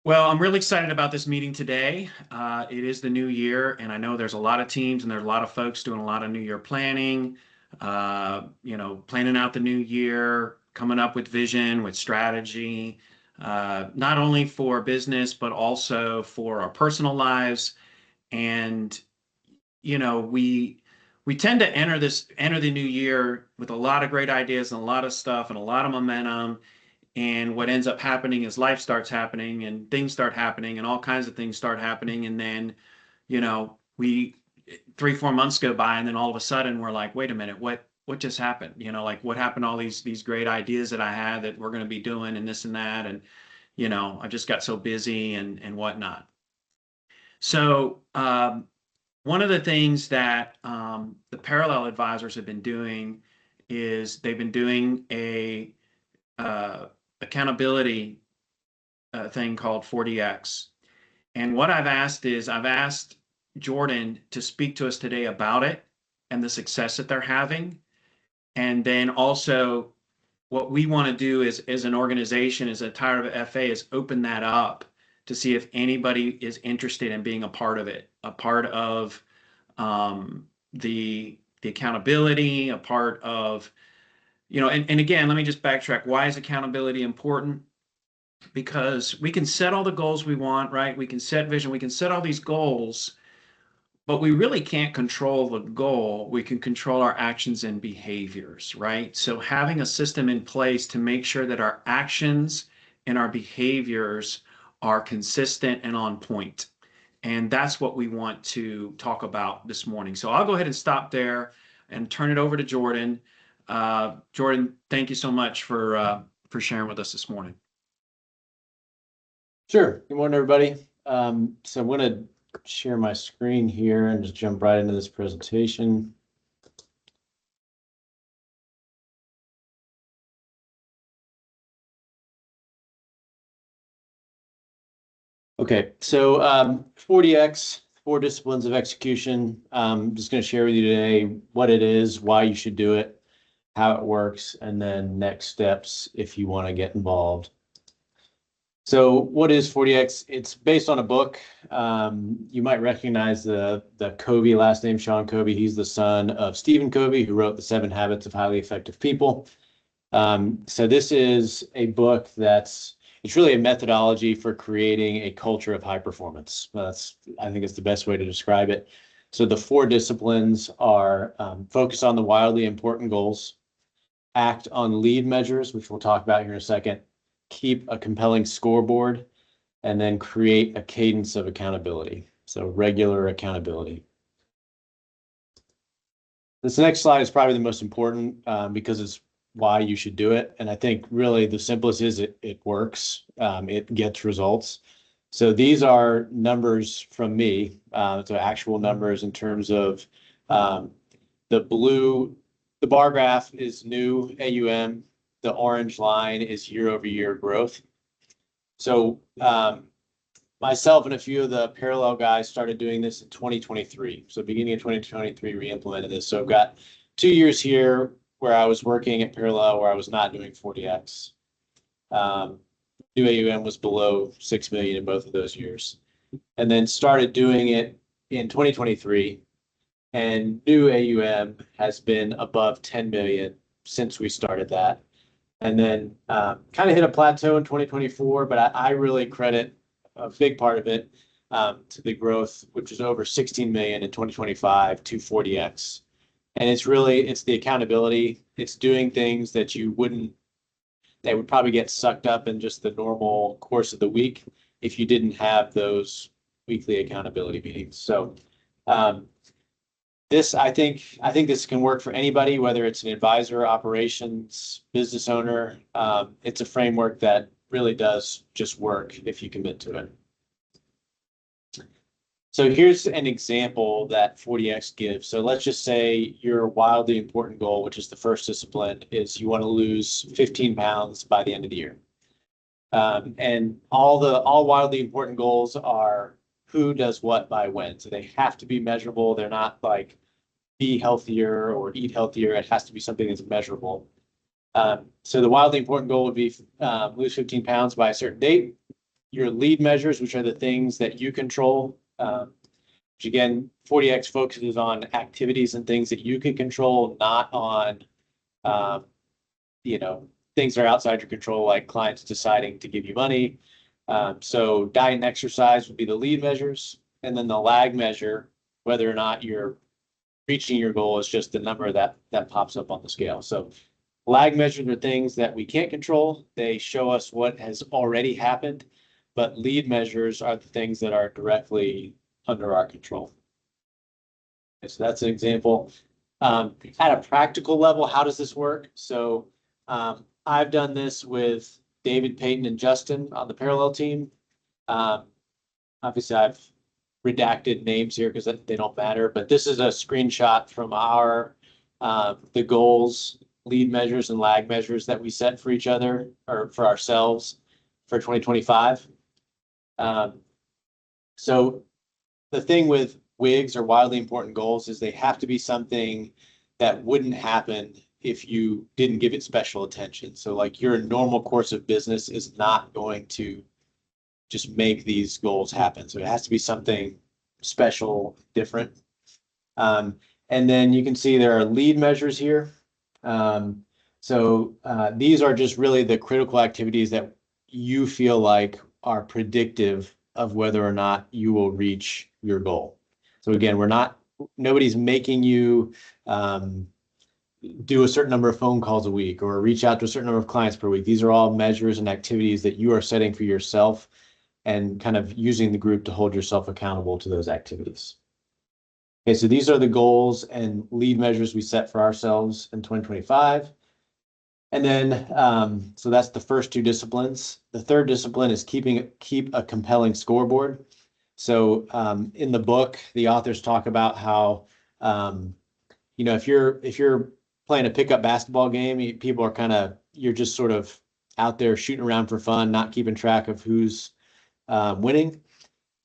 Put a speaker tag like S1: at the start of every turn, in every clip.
S1: Well, I'm really excited about this meeting today. It is the new year, and I know there's a lot of teams and there's a lot of folks doing a lot of new year planning, planning out the new year, coming up with vision, with strategy, not only for business, but also for our personal lives. And, we tend to enter the new year with a lot of great ideas and a lot of stuff and a lot of momentum. And what ends up happening is life starts happening and things start happening and all kinds of things start happening. And then, we 3, 4 months go by and then all of a sudden we're like, wait a minute, what just happened? Like what happened to all these great ideas that I had that we're going to be doing and this and that. And, I just got so busy and whatnot. So, one of the things that the parallel advisors have been doing is they've been doing a accountability thing called 40X. And what I've asked Jordan to speak to us today about it and the success that they're having. And then also what we want to do is as an organization, as a Tire of FA, is open that up to see if anybody is interested in being a part of it, a part of the accountability, a part of and again, let me just backtrack. Why is accountability important? Because we can set all the goals we want, right? We can set vision, we can set all these goals, but we really can't control the goal. We can control our actions and behaviors, right? So having a system in place to make sure that our actions and our behaviors are consistent and on point. And that's what we want to talk about this morning. So I'll go ahead and stop there and turn it over to Jordan. Jordan, thank you so much for sharing with us this morning.
S2: Sure. Good morning, everybody. So I'm going to share my screen here and just jump right into this presentation. Okay, so 40X, 4 disciplines of execution. I'm just going to share with you today what it is, why you should do it, how it works, and then next steps if you want to get involved. So what is 40X? It's based on a book. You might recognize the Covey, last name Sean Covey. He's the son of Stephen Covey, who wrote The 7 Habits of Highly Effective People. So this is a book it's really a methodology for creating a culture of high performance. I think it's the best way to describe it. So the 4 disciplines are focus on the wildly important goals, act on lead measures, which we'll talk about here in a second, keep a compelling scoreboard, and then create a cadence of accountability. So regular accountability. This next slide is probably the most important because it's why you should do it. And I think really the simplest is it works. It gets results. So these are numbers from me. So actual numbers in terms of the bar graph is new AUM. The orange line is year-over-year growth. So myself and a few of the parallel guys started doing this in 2023. So beginning of 2023, we implemented this. So I've got 2 years here where I was working at parallel where I was not doing 40X. New AUM was below 6 million in both of those years. And then started doing it in 2023. And new AUM has been above 10 million since we started that. And then kind of hit a plateau in 2024, but I really credit a big part of it to the growth, which is over 16 million in 2025 to 40X. And it's the accountability. It's doing things that they would probably get sucked up in just the normal course of the week if you didn't have those weekly accountability meetings. So I think this can work for anybody, whether it's an advisor, operations, business owner. It's a framework that really does just work if you commit to it. So here's an example that 40X gives. So let's just say your wildly important goal, which is the first discipline, is you want to lose 15 pounds by the end of the year. And all wildly important goals are who does what by when. So they have to be measurable. They're not like be healthier or eat healthier. It has to be something that's measurable. So the wildly important goal would be lose 15 pounds by a certain date. your lead measures, which are the things that you control. Which again, 40X focuses on activities and things that you can control, not on, things that are outside your control, like clients deciding to give you money. So diet and exercise would be the lead measures. And then the lag measure, whether or not you're reaching your goal, is just the number that pops up on the scale. So lag measures are things that we can't control. They show us what has already happened, but lead measures are the things that are directly under our control. So that's an example. At a practical level, how does this work? So I've done this with David, Peyton, and Justin on the parallel team. Obviously, I've redacted names here because they don't matter, but this is a screenshot from our the goals, lead measures, and lag measures that we set for each other or for ourselves for 2025. So the thing with WIGs or wildly important goals is they have to be something that wouldn't happen if you didn't give it special attention. So like your normal course of business is not going to just make these goals happen. So it has to be something special, different. And then you can see there are lead measures here. These are just really the critical activities that you feel like are predictive of whether or not you will reach your goal. So again, nobody's making you do a certain number of phone calls a week or reach out to a certain number of clients per week. These are all measures and activities that you are setting for yourself and kind of using the group to hold yourself accountable to those activities. Okay, so these are the goals and lead measures we set for ourselves in 2025. And then, so that's the first two disciplines. The third discipline is keep a compelling scoreboard. So in the book, the authors talk about how, if you're playing a pickup basketball game, people are you're just sort of out there shooting around for fun, not keeping track of who's winning,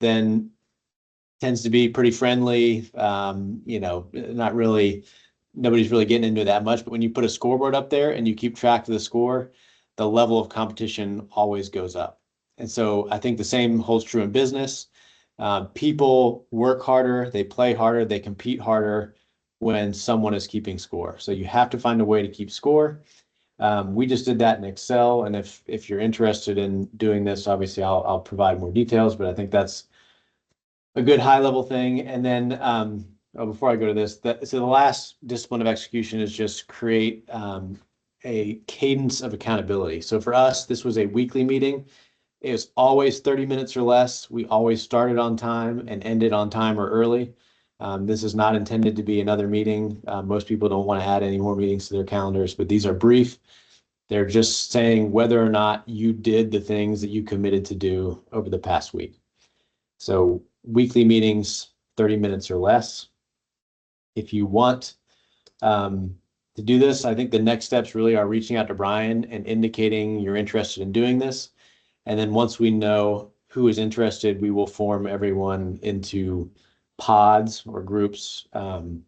S2: then tends to be pretty friendly. Not really, nobody's really getting into that much. But when you put a scoreboard up there and you keep track of the score, the level of competition always goes up. And so I think the same holds true in business. People work harder, they play harder, they compete harder when someone is keeping score. So you have to find a way to keep score. We just did that in Excel, and if you're interested in doing this, obviously I'll provide more details, but I think that's a good high level thing. And then before I go to this, so the last discipline of execution is just create a cadence of accountability. So for us, this was a weekly meeting. It was always 30 minutes or less. We always started on time and ended on time or early. This is not intended to be another meeting. Most people don't want to add any more meetings to their calendars, but these are brief. They're just saying whether or not you did the things that you committed to do over the past week. So weekly meetings, 30 minutes or less. If you want to do this, I think the next steps really are reaching out to Brian and indicating you're interested in doing this. And then once we know who is interested, we will form everyone into pods or groups, and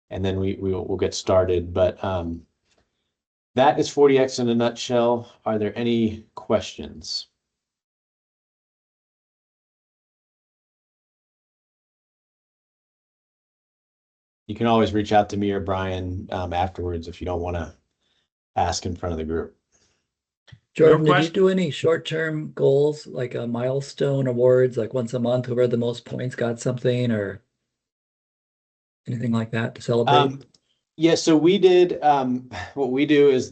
S2: then we'll get started. But that is 40X in a nutshell. Are there any questions? You can always reach out to me or Brian afterwards if you don't want to ask in front of the group.
S3: Jordan, did you do any short-term goals, like a milestone awards, like once a month, whoever the most points got something, or anything like that to celebrate?
S2: Yeah, so we did, what we do is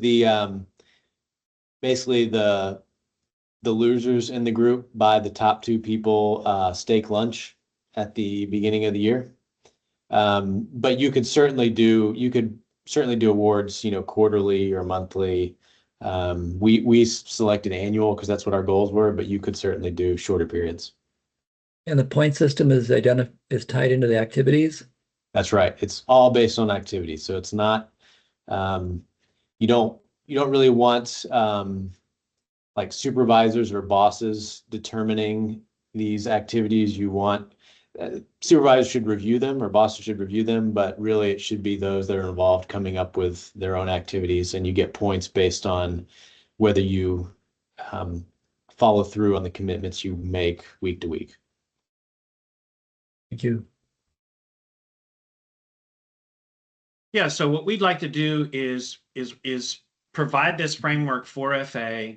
S2: basically the losers in the group buy the top two people steak lunch at the beginning of the year. But you could certainly do awards, quarterly or monthly. We selected annual because that's what our goals were, but you could certainly do shorter periods.
S3: And the point system is tied into the activities?
S2: That's right. It's all based on activities. So it's not, you don't really want like supervisors or bosses determining these activities. You want supervisors should review them or bosses should review them, but really it should be those that are involved coming up with their own activities, and you get points based on whether you follow through on the commitments you make week to week.
S3: Thank you.
S1: Yeah, so what we'd like to do is provide this framework for FA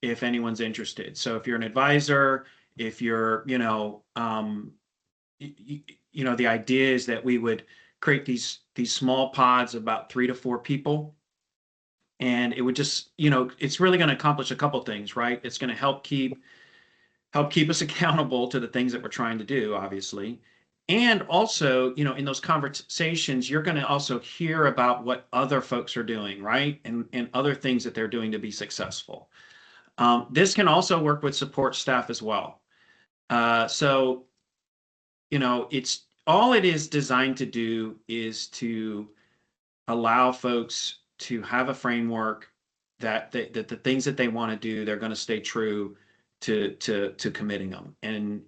S1: if anyone's interested. So if you're an advisor, if you're, the idea is that we would create these small pods of about 3 to 4 people, and it would just, it's really going to accomplish a couple things, right? It's going to help keep us accountable to the things that we're trying to do, obviously. And also, in those conversations, you're going to also hear about what other folks are doing, right? And other things that they're doing to be successful. This can also work with support staff as well. So, it's all it is designed to do is to allow folks to have a framework that the things that they want to do, they're going to stay true to committing them. And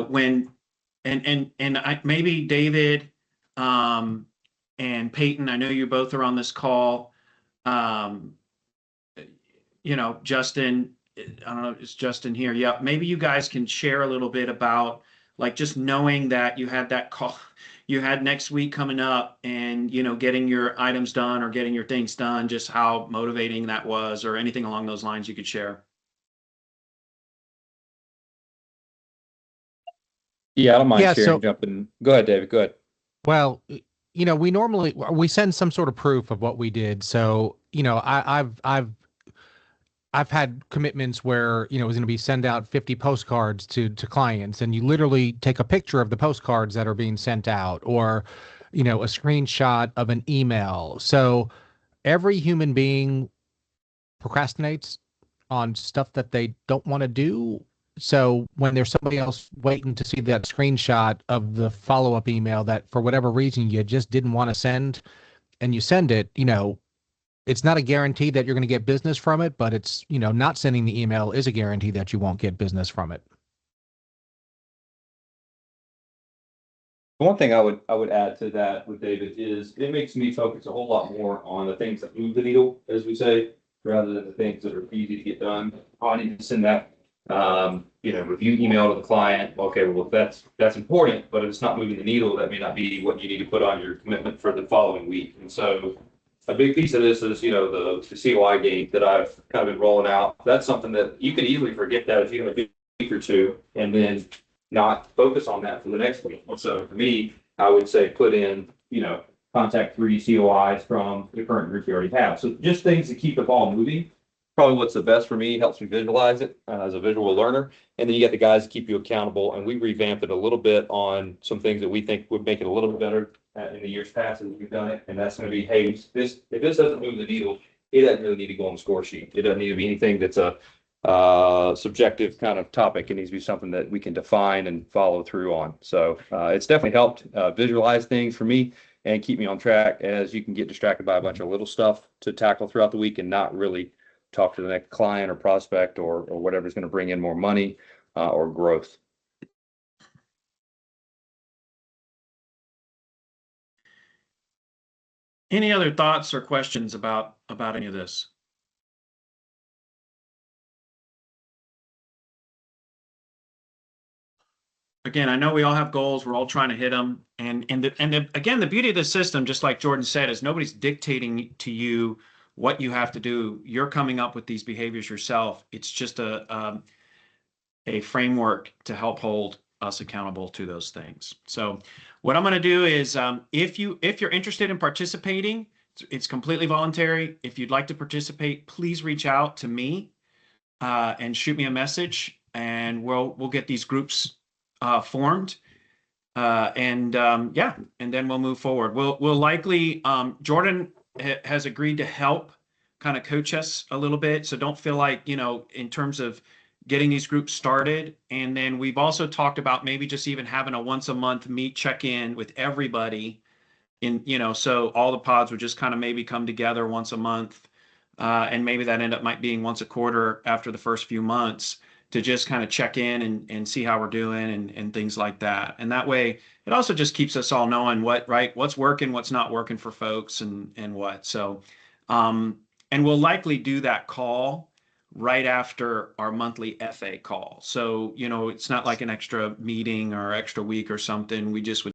S1: when maybe David and Peyton, I know you both are on this call. Justin, I don't know, is Justin here? Yeah, maybe you guys can share a little bit about like just knowing that you had that call, you had next week coming up, and getting your items done or getting your things done, just how motivating that was, or anything along those lines you could share.
S4: Yeah, I don't mind
S5: Yeah,
S4: sharing,
S5: so
S4: jumping. Go ahead, David. Go ahead.
S5: well, we send some sort of proof of what we did. So, I've had commitments where, it was going to be send out 50 postcards to clients, and you literally take a picture of the postcards that are being sent out, or, a screenshot of an email. So every human being procrastinates on stuff that they don't want to do. So when there's somebody else waiting to see that screenshot of the follow-up email that for whatever reason you just didn't want to send, and you send it, it's not a guarantee that you're going to get business from it, but it's, not sending the email is a guarantee that you won't get business from it.
S4: One thing I would add to that with David is it makes me focus a whole lot more on the things that move the needle, as we say, rather than the things that are easy to get done. Oh, I need to send that, review email to the client. Okay, well, that's important, but if it's not moving the needle, that may not be what you need to put on your commitment for the following week. And so a big piece of this is, the COI game that I've kind of been rolling out. That's something that you can easily forget that if you have a week or two, and then not focus on that for the next week. So for me, I would say put in, contact 3 COIs from the current group you already have. So just things to keep the ball moving. Probably what's the best for me, helps me visualize it as a visual learner. And then you get the guys to keep you accountable. And we revamped it a little bit on some things that we think would make it a little bit better in the years past as we've done it. And that's going to be, hey, if this doesn't move the needle, it doesn't really need to go on the score sheet. It doesn't need to be anything that's a subjective kind of topic. It needs to be something that we can define and follow through on. So it's definitely helped visualize things for me and keep me on track, as you can get distracted by a bunch of little stuff to tackle throughout the week and not really talk to the next client or prospect or whatever is going to bring in more money or growth.
S1: Any other thoughts or questions about any of this? Again, I know we all have goals. We're all trying to hit them. Again, the beauty of the system, just like Jordan said, is nobody's dictating to you what you have to do. You're coming up with these behaviors yourself. It's just a framework to help hold us accountable to those things. So what I'm going to do is, if you're interested in participating, it's completely voluntary. If you'd like to participate, please reach out to me and shoot me a message, and we'll get these groups formed, and then we'll move forward. We'll likely, Jordan has agreed to help kind of coach us a little bit, so don't feel like, in terms of getting these groups started. And then we've also talked about maybe just even having a once a month meet check-in with everybody so all the pods would just kind of maybe come together once a month, and maybe that might being once a quarter after the first few months, to just kind of check in and see how we're doing and things like that. And that way, it also just keeps us all knowing what's working, what's not working for folks, and what. So, and we'll likely do that call right after our monthly FA call. So, you know, it's not like an extra meeting or extra week or something. We just would